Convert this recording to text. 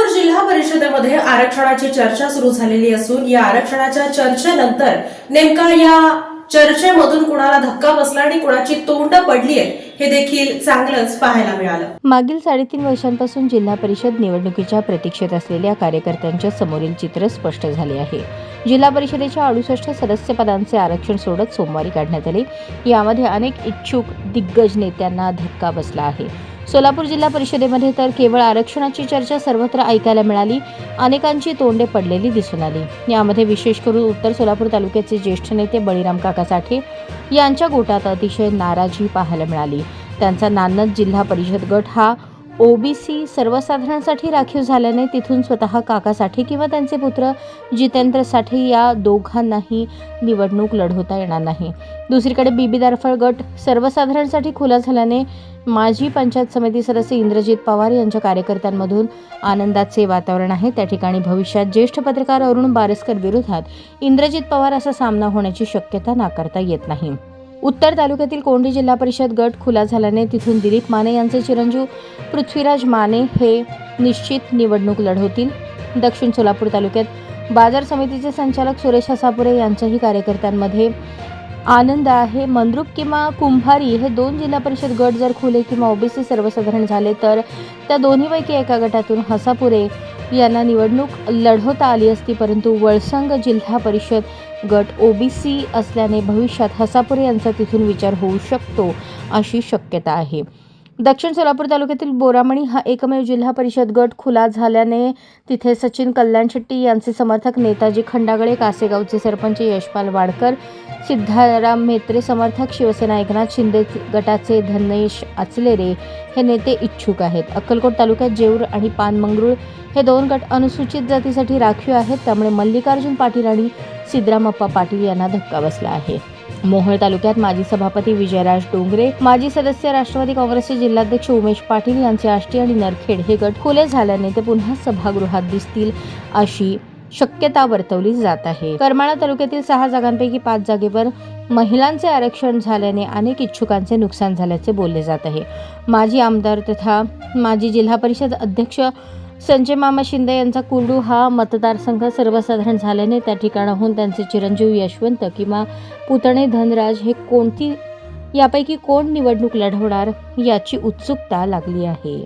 सोलापूर जिल्हा परिषदेमध्ये आरक्षणाची चर्चा सुरू झालेली असून या आरक्षणाच्या चर्चेनंतर नेमका या चर्चेमधून कुणाला धक्का बसला आणि कुणाची तोंड पडली आहेत हे देखील चांगलंच पाहायला मिळालं। मागील 3.5 वर्षांपासून जिल्हा परिषद निवडणुकीच्या प्रतीक्षेत असलेल्या कार्यकर्त्यांच्या समोरील चित्र स्पष्ट झाले आहे। जिल्हा परिषदेच्या 68 सदस्य पदांचे आरक्षण सोडत सोमवारी काढण्यात आले। यामध्ये अनेक इच्छुक दिग्गज नेत्यांना धक्का बसला आहे। सोलापूर जिल्हा परिषदेमध्ये तर केवळ आरक्षणाची चर्चा सर्वत्र ऐकायला मिळाली, अनेकांची तोंडे पडलेली दिसून आली। यामध्ये विशेष करून उत्तर सोलापूर तालुक्याचे ज्येष्ठ नेते बळीराम काका साठे यांच्या गोटात अतिशय नाराजी पाहायला मिळाली। त्यांचा नान्नज जिल्हा परिषद गट हा ओबीसी सर्वसाधारणसाठी राखीव झाल्याने तिथून स्वतः काका साठे किंवा त्यांचे पुत्र जितेंद्र साठे या दोघांनाही निवडणूक लढवता येणार नाही। दुसरीकडे बीबी दारफळ गट सर्वसाधारणसाठी खुला झाल्याने माजी पंचायत समिती सदस्य इंद्रजित पवार यांच्या कार्यकर्त्यांमधून आनंदाचे वातावरण आहे। त्या ठिकाणी भविष्यात ज्येष्ठ पत्रकार अरुण बारसकर विरोधात इंद्रजित पवार असा सामना होण्याची शक्यता नाकारता येत नाही। उत्तर तालुक्यातील कोंढी जिल्हा परिषद गट खुला झाल्याने तिथून दिलीप माने यांचे चिरंजीव पृथ्वीराज माने हे निश्चित निवडणूक लढवतील। दक्षिण सोलापूर तालुक्यात बाजार समितीचे संचालक सुरेश हसापुरे यांच्याही कार्यकर्त्यांमध्ये आनंद आहे। मंद्रुप किंवा कुंभारी हे 2 जिल्हा परिषद गट जर खुले किंवा ओबीसी सर्वसाधारण झाले तर त्या दोन्हीपैकी एका गटातून हसापुरे यांना निवडणूक लढवता आली असती, परंतु वळसंग जिल्हा परिषद गट ओबीसी असल्याने भविष्यात हसापुरे यांचा तिथून विचार होऊ शकतो अशी शक्यता आहे। दक्षिण सोलापूर तालुक्यातील बोरामणी हा एकमेव जिल्हा परिषद गट खुला झाल्याने तिथे सचिन कल्याण शेट्टी यांचे समर्थक नेताजी खंडागळे, कासेगावचे सरपंच यशपाल वाडकर, सिद्धाराम म्हेत्रे समर्थक शिवसेना एकनाथ शिंदे गटाचे धनेश आचलेरे हे नेते इच्छुक आहेत। अक्कलकोट तालुक्यात जेऊर आणि पानमंगरुळ हे 2 गट अनुसूचित जातीसाठी राखीव आहेत, त्यामुळे मल्लिकार्जुन पाटील आणि सिद्धरामप्पा पाटील यांना धक्का बसला आहे। मोहोळ तालुक्यात माजी सभापती विजयराज डोंगरे, माजी सदस्य राष्ट्रवादी काँग्रेसचे जिल्हाध्यक्ष उमेश पाटील यांचे आष्टी आणि नरखेड हे गट खुले झाल्याने ते पुन्हा सभागृहात दिसतील अशी शक्यता वर्तवली जात आहे। करमाळा तालुक्यातील 6 जागांपैकी 5 जागेवर महिलांचे आरक्षण झाल्याने अनेक इच्छुकांचे नुकसान झाल्याचे बोलले जात आहे। माजी आमदार तथा माजी जिल्हा परिषद अध्यक्ष संजय मामा शिंदे यांचा कुर्डू हा मतदारसंघ सर्वसाधारण झाल्याने त्या ठिकाणाहून त्यांचे चिरंजीव यशवंत किंवा पुतणे धनराज हे यापैकी कोण निवडणूक लढवणार याची उत्सुकता लागली आहे।